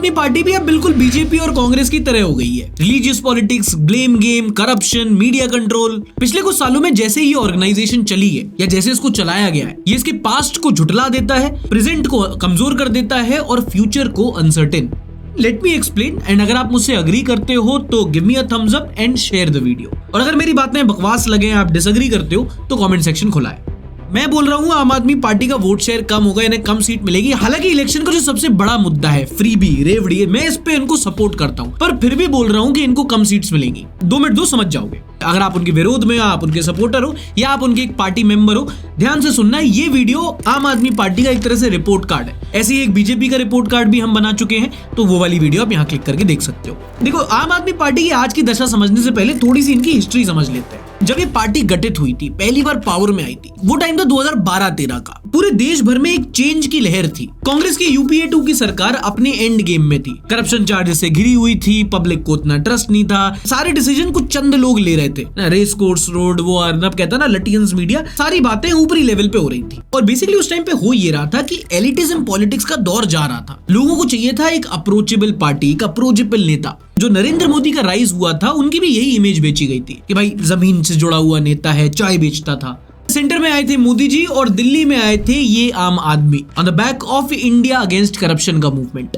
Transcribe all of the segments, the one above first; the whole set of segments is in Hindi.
आदमी पार्टी भी अब बिल्कुल बीजेपी और कांग्रेस की तरह हो गई है। Religious politics, blame game, corruption, media control. पिछले कुछ सालों में जैसे ये ऑर्गेनाइजेशन चली है या जैसे इसको चलाया गया है, ये इसके पास्ट को झुठला देता है, प्रेजेंट को कमजोर कर देता है और फ्यूचर को uncertain. Let me explain, and अगर आप मुझसे अग्री करते हो तो give me a thumbs up and share the video. और अगर मेरी बातें बकवास लगे, आप डिसएग्री करते हो तो कमेंट सेक्शन खुला है। मैं बोल रहा हूँ आम आदमी पार्टी का वोट शेयर कम होगा, इन्हें कम सीट मिलेगी। हालांकि इलेक्शन का जो सबसे बड़ा मुद्दा है फ्रीबी, रेवड़ी, मैं इस पे इनको सपोर्ट करता हूँ, पर फिर भी बोल रहा हूँ कि इनको कम सीट्स मिलेंगी। 2 मिनट दो, समझ जाओगे। अगर आप उनके विरोध में, आप उनके सपोर्टर हो या आप उनके एक पार्टी मेंबर हो, ध्यान से सुनना, ये वीडियो आम आदमी पार्टी का एक तरह से रिपोर्ट कार्ड है। ऐसे ही एक बीजेपी का रिपोर्ट कार्ड भी हम बना चुके हैं, तो वो वाली वीडियो आप यहाँ क्लिक करके देख सकते हो। देखो, आम आदमी पार्टी की आज की दशा समझने से पहले थोड़ी सी इनकी हिस्ट्री समझ लेते हैं। जब ये पार्टी गठित हुई थी, पहली बार पावर में आई थी, वो टाइम था 2012-13 का। पूरे देश भर में एक चेंज की लहर थी। कांग्रेस की यूपीए 2 की सरकार अपने एंड गेम में थी, करप्शन चार्जेस से घिरी हुई थी, पब्लिक को उतना ट्रस्ट नहीं था, सारे डिसीजन कुछ चंद लोग ले रहे थे। रेस कोर्स, रोड, वो अर्नब कहता ना, लटियंस मीडिया, सारी बातें ऊपरी लेवल पे हो रही थी। और बेसिकली उस टाइम पे हो ये रहा था कि एलिटिज्म पॉलिटिक्स का दौर जा रहा था। लोगों को चाहिए था एक अप्रोचेबल पार्टी, एक अप्रोचेबल नेता। जो नरेंद्र मोदी का राइज हुआ था, उनकी भी यही इमेज बेची गई थी कि भाई जमीन से जुड़ा हुआ नेता है, चाय बेचता था। सेंटर में आए थे मोदी जी और दिल्ली में आए थे ये आम आदमी, on the back of India against corruption का मूवमेंट।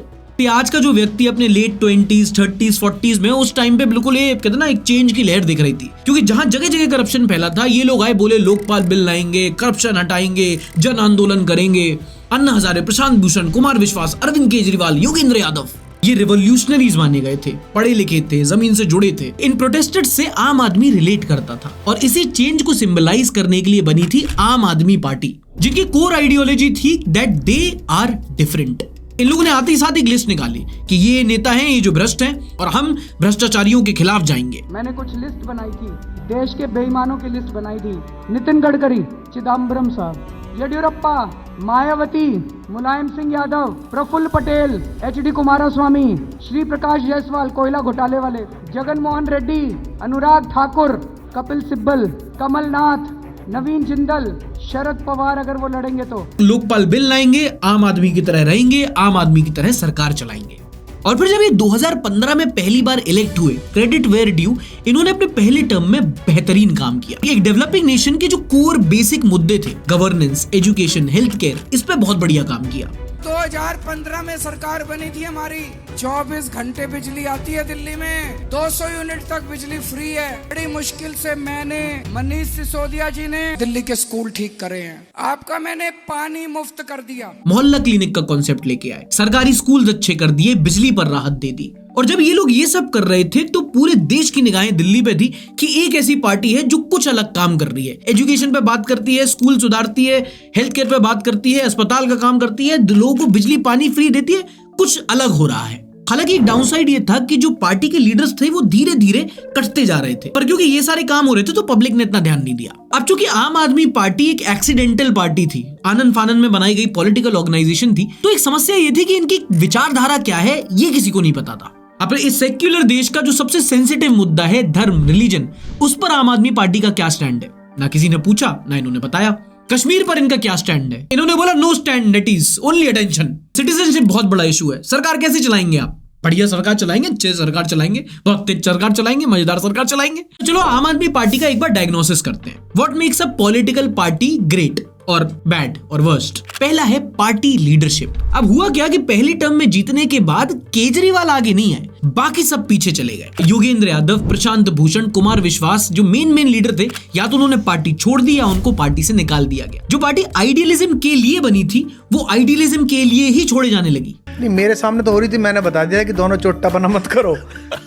आज का जो व्यक्ति अपने लेट 20s, 30s, 40s में, उस टाइम पे बिल्कुल ये कहते ना, एक चेंज की लहर दिख रही थी। क्योंकि जहां जगह जगह करप्शन फैला था, ये लोग आए, बोले लोकपाल बिल लाएंगे, करप्शन हटाएंगे, जन आंदोलन करेंगे। अन्ना हजारे, प्रशांत भूषण, कुमार विश्वास, अरविंद केजरीवाल, योगेंद्र यादव, ये रिवॉल्यूशनरीज माने गए थे, पढ़े लिखे थे, जमीन से जुड़े थे। इन प्रोटेस्टर्स से आम आदमी रिलेट करता था और इसी चेंज को सिंबलाइज करने के लिए बनी थी आम आदमी पार्टी, जिनकी कोर आइडियोलॉजी थी दैट दे आर डिफरेंट। इन लोगों ने आते ही साथ एक लिस्ट निकाली कि ये नेता हैं, ये जो भ्रष्ट हैं, और हम भ्रष्टाचारियों के खिलाफ जाएंगे। मैंने कुछ लिस्ट बनाई थी, देश के बेईमानों की लिस्ट बनाई थी। नितिन गडकरी, चिदम्बरम साहब, येडियुरप्पा, मायावती, मुलायम सिंह यादव, प्रफुल्ल पटेल, HD कुमारस्वामी, श्री प्रकाश जायसवाल कोयला घोटाले वाले, जगन मोहन रेड्डी, अनुराग ठाकुर, कपिल सिब्बल, कमलनाथ, नवीन जिंदल, शरद पवार अगर वो लड़ेंगे तो। लोकपाल बिल लाएंगे, आम आदमी की तरह रहेंगे, आम आदमी की तरह सरकार चलाएंगे। और फिर जब ये 2015 में पहली बार इलेक्ट हुए, क्रेडिट वेयर ड्यू, इन्होंने अपने पहले टर्म में बेहतरीन काम किया। एक डेवलपिंग नेशन के जो कोर बेसिक मुद्दे थे, गवर्नेंस, एजुकेशन, हेल्थ केयर, इस पे बहुत बढ़िया काम किया। 2015 में सरकार बनी थी हमारी, 24 घंटे बिजली आती है दिल्ली में, 200 यूनिट तक बिजली फ्री है। बड़ी मुश्किल से मैंने, मनीष सिसोदिया जी ने दिल्ली के स्कूल ठीक करे हैं। आपका मैंने पानी मुफ्त कर दिया। मोहल्ला क्लिनिक का कॉन्सेप्ट लेके आए, सरकारी स्कूल अच्छे कर दिए, बिजली पर राहत दे दी। और जब ये लोग ये सब कर रहे थे तो पूरे देश की निगाहें दिल्ली पे थी कि एक ऐसी पार्टी है जो कुछ अलग काम कर रही है। एजुकेशन पे बात करती है, स्कूल सुधारती है, हेल्थ केयर पे बात करती है, अस्पताल का काम करती है, लोगों को बिजली पानी फ्री देती है, कुछ अलग हो रहा है। हालांकि एक डाउनसाइड ये था कि जो पार्टी के लीडर्स थे वो धीरे धीरे कटते जा रहे थे, पर क्योंकि ये सारे काम हो रहे थे तो पब्लिक ने इतना ध्यान नहीं दिया। अब चूंकि आम आदमी पार्टी एक एक्सीडेंटल पार्टी थी, आनन फानन में बनाई गई पॉलिटिकल ऑर्गेनाइजेशन थी, तो एक समस्या ये थी कि इनकी विचारधारा क्या है ये किसी को नहीं पता था। अपने इस सेक्युलर देश का जो सबसे सेंसिटिव मुद्दा है धर्म, रिलीजन, उस पर आम आदमी पार्टी का क्या स्टैंड है, ना किसी ने पूछा, ना इन्होंने बताया। कश्मीर पर इनका क्या स्टैंड है, इन्होंने बोला know stand, that is only attention. Citizenship बहुत बड़ा इशू है, सरकार कैसे चलाएंगे आप? बढ़िया सरकार चलाएंगे, अच्छे सरकार चलाएंगे, बहुत तेज सरकार चलाएंगे, मजेदार सरकार चलाएंगे। चलो आम आदमी पार्टी का एक बार डायग्नोसिस करते हैं। What makes a political party great और बैड और वर्स्ट? पहला है पार्टी लीडरशिप। अब हुआ क्या कि पहली टर्म में जीतने के बाद केजरीवाल आगे नहीं आए, बाकी सब पीछे चले गए। योगेंद्र यादव, प्रशांत भूषण, कुमार विश्वास जो मेन लीडर थे, या तो उन्होंने पार्टी छोड़ दी या उनको पार्टी से निकाल दिया गया। जो पार्टी आइडियलिज्म के लिए बनी थी वो आइडियलिज्म के लिए ही छोड़े जाने लगी। नहीं, मेरे सामने तो हो रही थी, मैंने बता दिया कि दोनों चोट्टा बना मत करो,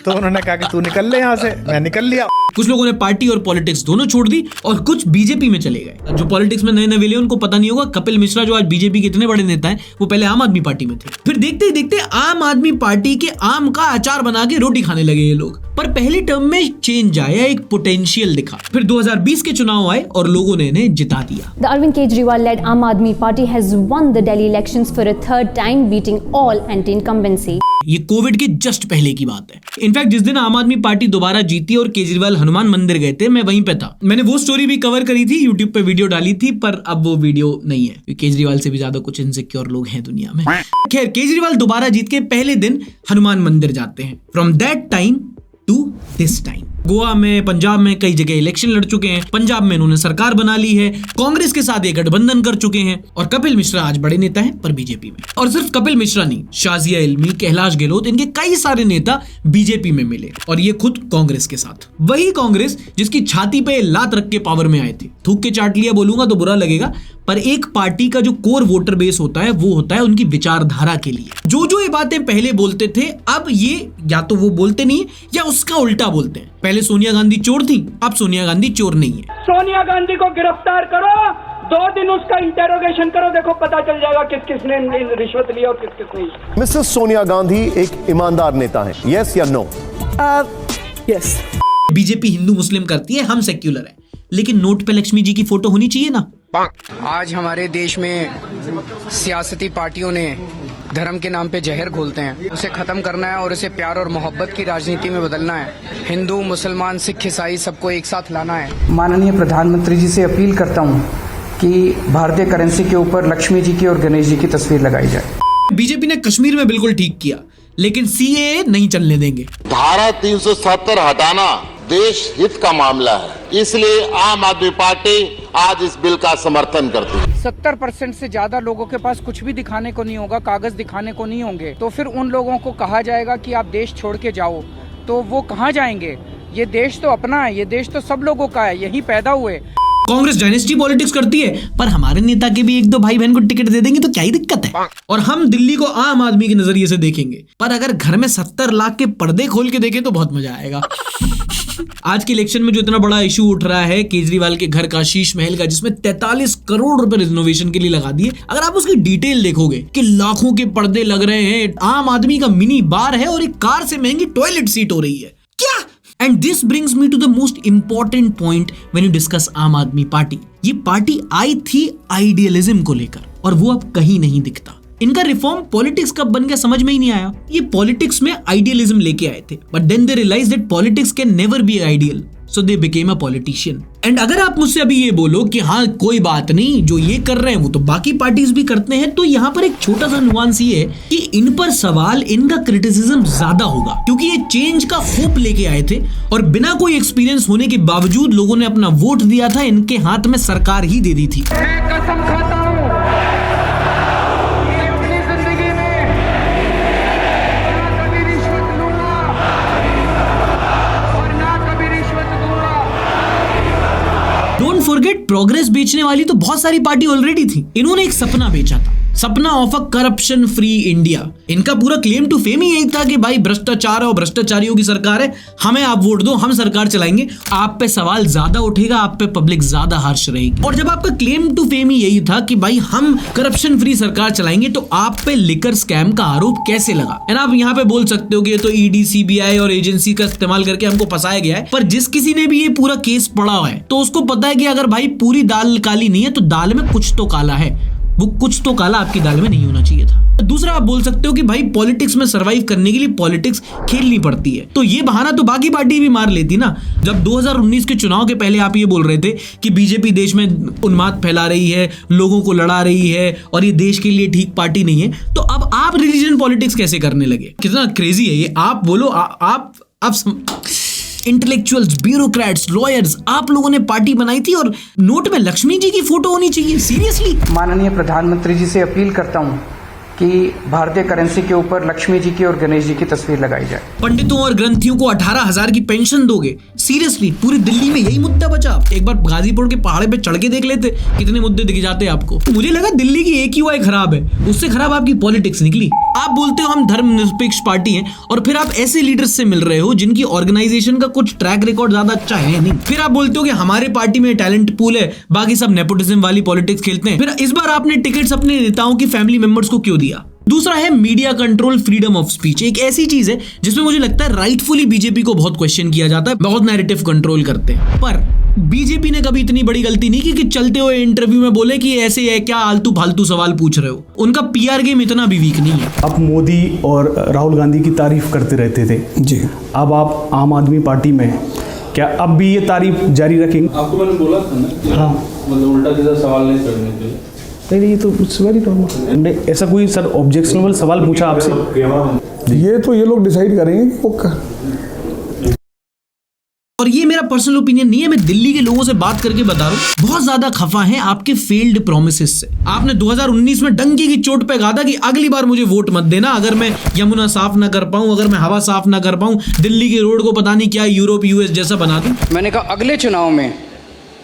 तो उन्होंने कहा कि तू निकल ले यहाँ से, मैं निकल लिया। कुछ लोगों ने पार्टी और पॉलिटिक्स दोनों छोड़ दी और कुछ बीजेपी में चले गए। जो पॉलिटिक्स में नए नए वेले, उनको पता नहीं होगा, कपिल मिश्रा जो आज बीजेपी के इतने बड़े नेता हैं, वो पहले आम आदमी पार्टी में थे। फिर देखते ही देखते आम आदमी पार्टी के आम का अचार बना के रोटी खाने लगे ये लोग। पर पहले टर्म में चेंज आया, एक पोटेंशियल दिखा। फिर 2020 के चुनाव आए और लोगों ने इन्हें जिता दिया। The Arvind Kejriwal-led Aam Aadmi Party has won the Delhi elections for a third time, beating all anti-incumbency. ये कोविड के जस्ट पहले की बात है। इनफैक्ट जिस दिन आम आदमी पार्टी दोबारा जीती और केजरीवाल हनुमान मंदिर गए थे, मैं वहीं पे था। मैंने वो स्टोरी भी कवर करी थी, यूट्यूब पे वीडियो डाली थी, पर अब वो वीडियो नहीं है। केजरीवाल से भी ज्यादा कुछ इनसिक्योर लोग हैं दुनिया में। खैर, केजरीवाल दोबारा जीत के पहले दिन हनुमान मंदिर जाते हैं। From that time to this time Goa में, पंजाब में कई जगह इलेक्शन लड़ चुके हैं। पंजाब में इन्होंने सरकार बना ली है, कांग्रेस के साथ ये गठबंधन कर चुके हैं। और कपिल मिश्रा आज बड़े नेता हैं पर बीजेपी में। और सिर्फ कपिल मिश्रा नहीं, शाजिया इल्मी, कैलाश गहलोत, इनके कई सारे नेता बीजेपी में मिले और ये खुद कांग्रेस के साथ। वही कांग्रेस जिसकी छाती पे लात रख के पावर में आए थे। थूक के चाट लिया बोलूंगा तो बुरा लगेगा, पर एक पार्टी का जो कोर वोटर बेस होता है वो होता है उनकी विचारधारा के लिए। जो जो ये बातें पहले बोलते थे, अब ये या तो वो बोलते नहीं या उसका उल्टा बोलते हैं। पहले सोनिया गांधी चोर थी, अब सोनिया गांधी चोर नहीं है। सोनिया गांधी को गिरफ्तार करो, 2 दिन उसका इंटेरोगेशन करो, देखो पता चल जाएगा किस किसने रिश्वत लिया और किस किस नहीं। मिसेस सोनिया गांधी एक ईमानदार नेता है, यस या नो? यस। बीजेपी हिंदू मुस्लिम करती है, हम सेक्युलर है, लेकिन नोट पे लक्ष्मी जी की फोटो होनी चाहिए ना। आज हमारे देश में सियासती पार्टियों ने धर्म के नाम पे जहर घोलते हैं। उसे खत्म करना है और उसे प्यार और मोहब्बत की राजनीति में बदलना है। हिंदू, मुसलमान, सिख, ईसाई सबको एक साथ लाना है। माननीय प्रधानमंत्री जी से अपील करता हूँ कि भारतीय करेंसी के ऊपर लक्ष्मी जी की और गणेश जी की तस्वीर लगाई जाए। बीजेपी ने कश्मीर में बिल्कुल ठीक किया, लेकिन सीएए नहीं चलने देंगे। धारा 370 हटाना देश हित का मामला है, इसलिए आम आदमी पार्टी आज इस बिल का समर्थन करती है। 70% से ज्यादा लोगों के पास कुछ भी दिखाने को नहीं होगा, कागज दिखाने को नहीं होंगे, तो फिर उन लोगों को कहा जाएगा कि आप देश छोड़ के जाओ, तो वो कहाँ जाएंगे? ये देश तो अपना है, ये देश तो सब लोगों का है, यही पैदा हुए। कांग्रेस डायनेस्टी पॉलिटिक्स करती है, पर हमारे नेता के भी 1-2 भाई बहन को टिकट दे देंगे तो क्या ही दिक्कत है। और हम दिल्ली को आम आदमी के नजरिए से देखेंगे, पर अगर घर में 70 लाख के पर्दे खोल के देखें तो बहुत मजा आएगा। आज के इलेक्शन में जो इतना बड़ा इशू उठ रहा है केजरीवाल के घर का, शीश महल का, जिसमें 43 करोड़ रुपए रिनोवेशन के लिए लगा दिए, अगर आप उसकी डिटेल देखोगे कि लाखों के पर्दे लग रहे हैं, आम आदमी का मिनी बार है और एक कार से महंगी टॉयलेट सीट हो रही है क्या। And this brings me to the most important point when you discuss Aam Aadmi party. ये पार्टी आई थी आइडियलिज्म को लेकर और वो अब कहीं नहीं दिखता। इनका रिफॉर्म पॉलिटिक्स कब बन गया समझ में ही नहीं आया। ये पॉलिटिक्स में आइडियलिज्म लेके आए थे, but then they realise that politics can never be ideal, so they became a politician. And अगर आप मुझसे अभी ये बोलो कि हाँ कोई बात नहीं, जो ये कर रहे हैं वो तो बाकी पार्टीज भी करते हैं, तो यहाँ पर एक छोटा सा नुआंस ये है कि इन पर सवाल, इनका क्रिटिसिज्म ज्यादा होगा, क्योंकि ये चेंज का होप लेके आए थे और बिना कोई एक्सपीरियंस होने के बावजूद लोगों ने अपना वोट दिया था, इनके हाथ में सरकार ही दे दी थी। कसम खाता हूँ अपनी जिंदगी में ना कभी रिश्वत लूंगा और ना कभी रिश्वत दूंगा। डोंट फॉरगेट, प्रोग्रेस बेचने वाली तो बहुत सारी पार्टी ऑलरेडी थी। इन्होंने एक सपना बेचा था, सपना of a corruption free India. इनका पूरा क्लेम टू फेम ही यही था कि भाई भ्रष्टाचार और भ्रष्टाचारियों की सरकार है, हमें आप वोट दो, हम सरकार चलाएंगे। आप पे सवाल ज्यादा उठेगा, आप पे पब्लिक ज्यादा हार्श रहेगी। और जब आपका क्लेम टू फेम ही यही था कि भाई हम करप्शन फ्री सरकार चलाएंगे, तो आप पे लिकर स्कैम का आरोप कैसे लगा। एंड आप यहाँ पे बोल सकते हो कि ये तो ईडी, सीबीआई और एजेंसी का इस्तेमाल करके हमको फंसाया गया है, पर जिस किसी ने भी ये पूरा केस पढ़ा हुआ है तो उसको पता है कि अगर भाई पूरी दाल काली नहीं है तो दाल में कुछ तो काला है। वो कुछ तो काला आपकी दाल में नहीं होना चाहिए था। दूसरा, आप बोल सकते हो कि भाई पॉलिटिक्स में सरवाइव करने के लिए पॉलिटिक्स खेलनी पड़ती है, तो ये बहाना तो बाकी पार्टी भी मार लेती ना। जब 2019 के चुनाव के पहले आप ये बोल रहे थे कि बीजेपी देश में उन्माद फैला रही है, लोगों को लड़ा रही है और ये देश के लिए ठीक पार्टी नहीं है, तो अब आप रिलीजन पॉलिटिक्स कैसे करने लगे? कितना क्रेजी है ये। आप बोलो, आप इंटेलेक्चुअल्स, ब्यूरोक्रेट्स, लॉयर्स, आप लोगों ने पार्टी बनाई थी और नोट में लक्ष्मी जी की फोटो होनी चाहिए? सीरियसली? माननीय प्रधानमंत्री जी से अपील करता हूँ कि भारतीय करेंसी के ऊपर लक्ष्मी जी की और गणेश जी की तस्वीर लगाई जाए। पंडितों और ग्रंथियों को 18,000 की पेंशन दोगे? सीरियसली? पूरी दिल्ली में यही मुद्दा बचा। एक बार गाजीपुर के पहाड़ पे चढ़ के देख लेते कितने मुद्दे दिख जाते आपको। मुझे लगा दिल्ली की AQI खराब है, उससे खराब आपकी पॉलिटिक्स निकली। आप बोलते हो हम धर्मनिरपेक्ष पार्टी हैं और फिर आप ऐसे लीडर्स से मिल रहे हो जिनकी ऑर्गेनाइजेशन का कुछ ट्रैक रिकॉर्ड ज्यादा अच्छा है नहीं। फिर आप बोलते हो कि हमारे पार्टी में टैलेंट पूल है, बाकी सब नेपोटिज्म वाली पॉलिटिक्स खेलते हैं। फिर इस बार आपने टिकट्स अपने नेताओं की फैमिली मेंबर्स को क्यों दिया? दूसरा है media control, freedom of speech. एक ऐसी चीज है जिसमें मुझे लगता है राइटफुली बीजेपी को बहुत क्वेश्चन किया जाता है, बहुत नैरेटिव कंट्रोल करते हैं। पर बीजेपी ने कभी इतनी बड़ी गलती नहीं की कि चलते हुए इंटरव्यू में बोले कि ऐसे है क्या, आलतू फालतू सवाल पूछ रहे हो। उनका पीआर गेम इतना भी वीक नहीं है। आप मोदी और राहुल गांधी की तारीफ करते रहते थे जी, अब आप आम आदमी पार्टी में, क्या अब भी ये तारीफ जारी रखेंगे? आपको मैंने बोला था ना, हाँ, मतलब उल्टा सीधा सवाल नहीं करने के लिए। नहीं, ये तो वेरी नॉर्मल। ऐसा कोई सर ऑब्जेक्शनेबल सवाल पूछा आपसे? ये तो ये लोग डिसाइड करेंगे कि वो और ये मेरा पर्सनल ओपिनियन नहीं है, मैं दिल्ली के लोगों से बात करके बता रहा हूँ, बहुत ज्यादा खफा हैं आपके फेल्ड प्रोमिसेस से। आपने 2019 में डंकी की चोट पे कहा था कि अगली बार मुझे वोट मत देना अगर मैं यमुना साफ ना कर पाऊं, अगर मैं हवा साफ ना कर पाऊं, दिल्ली के रोड को पता नहीं क्या यूरोप यूएस जैसा बना दूं। मैंने कहा अगले चुनाव में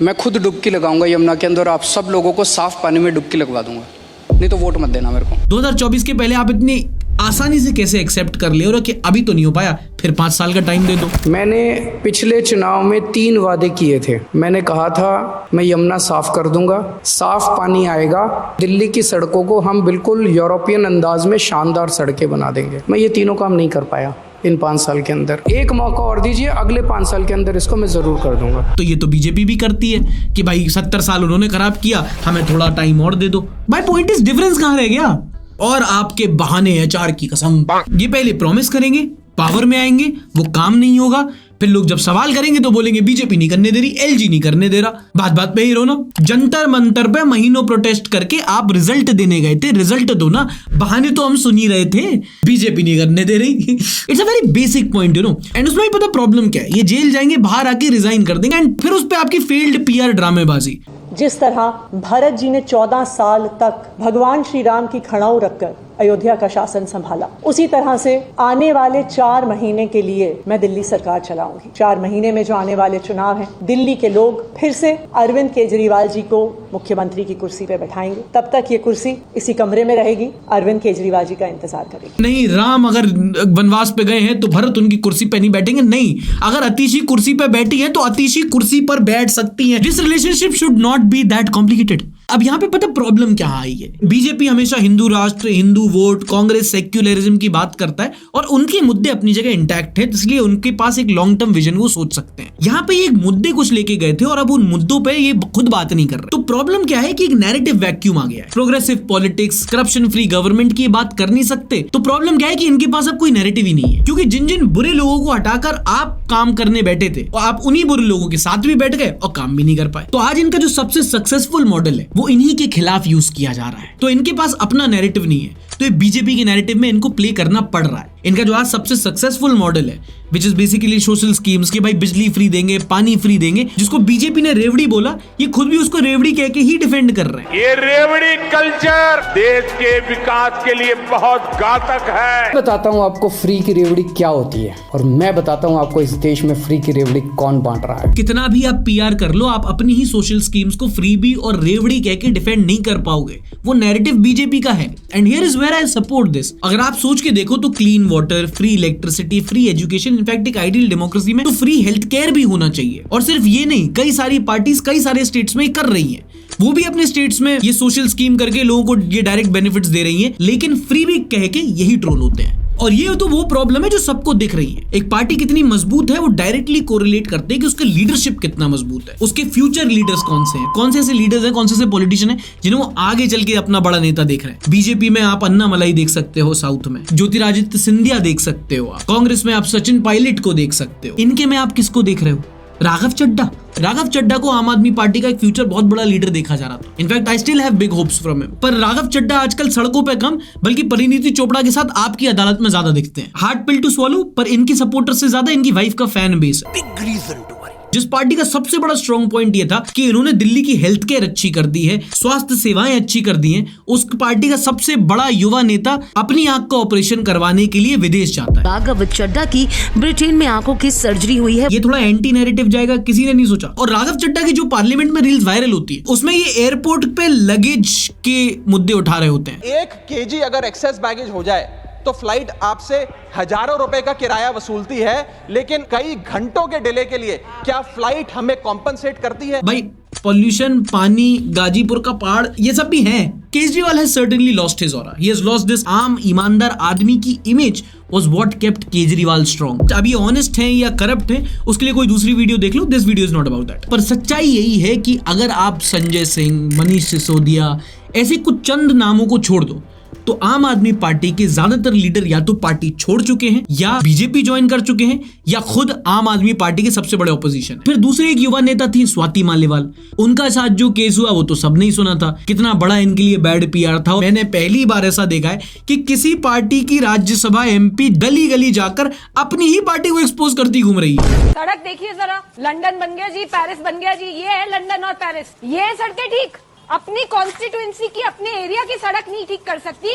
मैं खुद डुबकी लगाऊंगा यमुना के अंदर, आप सब लोगों को साफ पानी में डुबकी लगवा दूंगा, नहीं तो वोट मत देना मेरे को। 2024 के पहले आप इतनी आसानी से कैसे एक्सेप्ट कर ले और कि अभी तो नहीं हो पाया, फिर 5 साल का टाइम दे दो। मैंने पिछले चुनाव में 3 वादे किए थे। मैंने कहा था मैं यमुना साफ कर दूंगा, साफ पानी आएगा, दिल्ली की सड़कों को हम बिल्कुल यूरोपियन अंदाज में शानदार सड़कें बना देंगे। मैं ये तीनों काम नहीं कर पाया इन 5 साल के अंदर। एक मौका और दीजिए, अगले 5 साल के अंदर इसको मैं जरूर कर दूंगा। तो ये तो बीजेपी भी करती है कि भाई 70 साल उन्होंने खराब किया, हमें थोड़ा टाइम और दे दो। भाई पॉइंट इज डिफरेंस कहां रह गया? और आपके बहाने अचार की कसम, ये पहले प्रॉमिस करेंगे, पावर में आएंगे, वो काम नहीं होगा, फिर लोग जब सवाल करेंगे तो बोलेंगे बीजेपी नहीं करने दे रही, एलजी नहीं करने दे रहा। बात बात पे ही रो ना। जंतर मंतर पे महीनों प्रोटेस्ट करके आप रिजल्ट देने गए थे, रिजल्ट दो ना। बहाने तो हम सुन ही रहे थे, बीजेपी नहीं करने दे रही। It's a very basic point you know. And उसमें भी पता प्रॉब्लम क्या है, ये जेल जाएंगे, बाहर आके रिजाइन कर देंगे एंड फिर उस पर आपकी फेल्ड पीआर ड्रामेबाजी। जिस तरह भरत जी ने 14 साल तक भगवान श्री राम की खड़ाऊ रखकर अयोध्या का शासन संभाला, उसी तरह से आने वाले 4 महीने के लिए मैं दिल्ली सरकार चलाऊंगी। 4 महीने में जो आने वाले चुनाव हैं, दिल्ली के लोग फिर से अरविंद केजरीवाल जी को मुख्यमंत्री की कुर्सी पे बैठाएंगे। तब तक ये कुर्सी इसी कमरे में रहेगी, अरविंद केजरीवाल जी का इंतजार करेगी। नहीं, राम अगर वनवास पे गए हैं तो भरत उनकी कुर्सी पे नहीं बैठेंगे। नहीं, अगर अतिशी कुर्सी पे बैठी है तो अतिशी कुर्सी पर बैठ सकती है। This relationship should not be that complicated. अब यहाँ पे पता प्रॉब्लम क्या आई है, बीजेपी हमेशा हिंदू राष्ट्र, हिंदू वोट, कांग्रेस सेक्युलरिज्म की बात करता है और उनके मुद्दे अपनी जगह इंटैक्ट है, इसलिए उनके पास एक लॉन्ग टर्म विजन वो सोच सकते हैं। यहाँ पे एक मुद्दे कुछ लेके गए थे और अब उन मुद्दों पे ये खुद बात नहीं कर रहे। तो प्रॉब्लम क्या है कि एक नैरेटिव वैक्यूम आ गया है। Progressive politics, corruption free government की बात कर नहीं सकते। तो प्रॉब्लम क्या है कि इनके पास अब कोई नैरेटिव ही नहीं है, क्योंकि जिन जिन बुरे लोगों को हटाकर आप काम करने बैठे थे और आप उन्हीं बुरे लोगों के साथ भी बैठ गए और काम भी नहीं कर पाए। तो आज इनका जो सबसे सक्सेसफुल मॉडल है वो इन्हीं के खिलाफ यूज किया जा रहा है। तो इनके पास अपना नैरेटिव नहीं है, तो ये बीजेपी के नैरेटिव में इनको प्ले करना पड़ रहा है। इनका जो आज सबसे सक्सेसफुल मॉडल है, which is basically social schemes के भाई बिजली फ्री देंगे, पानी फ्री देंगे, जिसको बीजेपी ने रेवड़ी बोला, ये खुद भी उसको रेवड़ी कह के ही डिफेंड कर रहे हैं। ये रेवड़ी कल्चर देश के विकास के लिए बहुत घातक है। बताता हूँ आपको फ्री की रेवड़ी क्या होती है और मैं बताता हूँ आपको इस देश में फ्री की रेवड़ी कौन बांट रहा है। कितना भी आप पीआर कर लो, आप अपनी ही सोशल स्कीम्स को फ्री भी और रेवड़ी कह के डिफेंड नहीं कर पाओगे। वो नैरेटिव बीजेपी का है and here is where I support this. अगर आप सोच के देखो तो clean water, free electricity, free education, in fact एक आइडियल डेमोक्रेसी में तो फ्री हेल्थ केयर भी होना चाहिए। और सिर्फ ये नहीं, कई सारी पार्टीज कई सारे स्टेट्स में कर रही हैं, वो भी अपने स्टेट्स में ये सोशल स्कीम करके लोगों को ये डायरेक्ट बेनिफिट्स दे रही हैं, लेकिन फ्री भी कह के यही ट्रोल होते हैं। और ये तो वो प्रॉब्लम है जो सबको दिख रही है। एक पार्टी कितनी मजबूत है वो डायरेक्टली कोरिलेट करते हैं कि उसका लीडरशिप कितना मजबूत है, उसके फ्यूचर लीडर्स कौन से हैं, कौन से ऐसे लीडर्स हैं, कौन से ऐसे पॉलिटिशियन हैं जिन्हें वो आगे चल के अपना बड़ा नेता देख रहे हैं। बीजेपी में आप अन्ना मलाई देख सकते हो, साउथ में ज्योतिरादित्य सिंधिया देख सकते हो, आप कांग्रेस में आप सचिन पायलट को देख सकते हो। इनके में आप किसको देख रहे हो? राघव चड्ढा। राघव चड्ढा को आम आदमी पार्टी का एक फ्यूचर बहुत बड़ा लीडर देखा जा रहा था। In fact I still have big hopes from him. पर राघव चड्ढा आजकल सड़कों पे कम बल्कि परिणीति चोपड़ा के साथ आपकी अदालत में ज्यादा दिखते हैं। हार्ड पिल टू स्वॉलो, पर इनकी सपोर्टर से ज्यादा इनकी वाइफ का फैन बेस है। Big reason to worry. जिस पार्टी का सबसे बड़ा स्ट्रॉन्ग पॉइंट ये था कि इन्होंने दिल्ली की हेल्थ केयर अच्छी कर दी है, स्वास्थ्य सेवाएं अच्छी कर दी हैं, उस पार्टी का सबसे बड़ा युवा नेता अपनी आंख का ऑपरेशन करवाने के लिए विदेश जाता है। राघव चड्ढा की ब्रिटेन में आंखों की सर्जरी हुई है। ये थोड़ा एंटी नैरेटिव जाएगा, किसी ने नहीं सोचा। और राघव चड्ढा की जो पार्लियामेंट में रील्स वायरल होती है उसमें ये एयरपोर्ट पे लगेज के मुद्दे उठा रहे होते हैं। 1 kg अगर एक्सेस बैगेज हो जाए तो फ्लाइट आपसे हजारों रुपए का किराया वसूलती है, लेकिन कई घंटों के डिले के लिए क्या फ्लाइट हमें कॉम्पनसेट करती है? भाई पॉल्यूशन, पानी, गाजीपुर का पहाड़, ये सब भी है। Kejriwal has certainly lost his aura, he has lost this आम ईमानदार आदमी की image was what kept Kejriwal strong। अब ये ऑनेस्ट हैं या करप्ट हैं उसके लिए कोई दूसरी वीडियो देख लो, this video is not about that. पर सच्चाई यही है कि अगर आप संजय सिंह, मनीष सिसोदिया ऐसे कुछ चंद नामों को छोड़ दो तो आम आदमी पार्टी के ज्यादातर लीडर या तो पार्टी छोड़ चुके हैं या बीजेपी ज्वाइन कर चुके हैं या खुद आम आदमी पार्टी के सबसे बड़े ऑपोजिशन। फिर दूसरे एक युवा नेता थी स्वाति मालीवाल, उनका साथ जो केस हुआ वो तो सबने ही सुना था, कितना बड़ा इनके लिए बैड पीआर था। मैंने पहली बार ऐसा देखा है कि किसी पार्टी की राज्यसभा एमपी गली गली जाकर अपनी ही पार्टी को एक्सपोज करती घूम रही है। सड़क देखिए जरा, लंदन बन गया जी, पेरिस बन गया जी, ये है लंदन और पेरिस। ये सड़कें ठीक अपनी कॉन्स्टिट्यूएंसी की, अपने एरिया की सड़क नहीं ठीक कर सकती,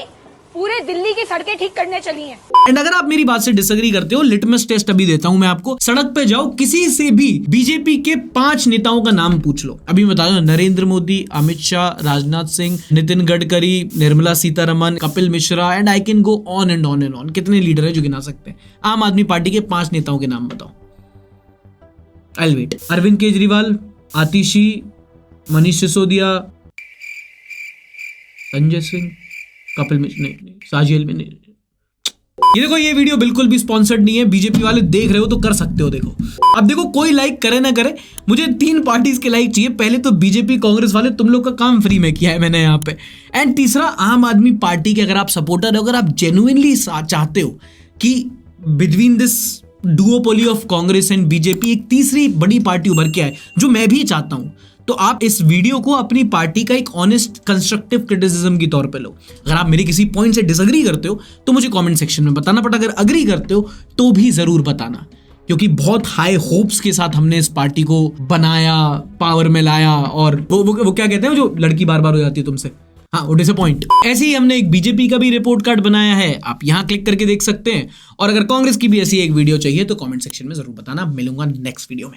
पूरे दिल्ली की सड़कें ठीक करने चली हैं। एंड अगर आप मेरी बात से डिसएग्री करते हो, लिटमस टेस्ट अभी देता हूं मैं आपको। सड़क पे जाओ, किसी से भी बीजेपी के 5 नेताओं का नाम पूछ लो, अभी बता दो, Narendra Modi, Amit Shah, Rajnath Singh, Nitin Gadkari, Nirmala Sitharaman, Kapil Mishra, and I can go on and on and on. कितने लीडर है जो गिना सकते हैं? आम आदमी पार्टी के 5 नेताओं के नाम बताओ। I wait. अरविंद केजरीवाल, आतिशी, मनीष सिसोदिया, संजय सिंह, कपिल मिश्रा, नहीं साजियल में नहीं। ये देखो, ये वीडियो बिल्कुल भी स्पॉन्सर्ड नहीं है, बीजेपी वाले देख रहे हो तो कर सकते हो। देखो अब देखो, कोई लाइक करे ना करे, मुझे 3 पार्टीज के लाइक चाहिए। पहले तो बीजेपी कांग्रेस वाले, तुम लोग का काम फ्री में किया है मैंने यहाँ पे। एंड तीसरा, आम आदमी पार्टी के अगर आप सपोर्टर हो, अगर आप जेन्युइनली चाहते हो कि between this duopoly of Congress and BJP एक तीसरी बड़ी पार्टी उभर के आए, जो मैं भी चाहता हूं, तो आप इस वीडियो को अपनी पार्टी का एक ऑनेस्ट कंस्ट्रक्टिव क्रिटिसिज्म के तौर पे लो। अगर आप मेरे किसी पॉइंट से डिसएग्री करते हो तो मुझे कमेंट सेक्शन में बताना, बट अगर अग्री करते हो तो भी जरूर बताना, क्योंकि बहुत हाई होप्स के साथ हमने इस पार्टी को बनाया, पावर में लाया, और वो क्या कहते हैं जो लड़की बार बार हो जाती है तुमसे, हाँ वो डिसअपॉइंट। ऐसे ही हमने एक बीजेपी का भी रिपोर्ट कार्ड बनाया है, आप यहाँ क्लिक करके देख सकते हैं। और अगर कांग्रेस की भी ऐसी एक वीडियो चाहिए तो कमेंट सेक्शन में जरूर बताना। मिलूंगा नेक्स्ट वीडियो में।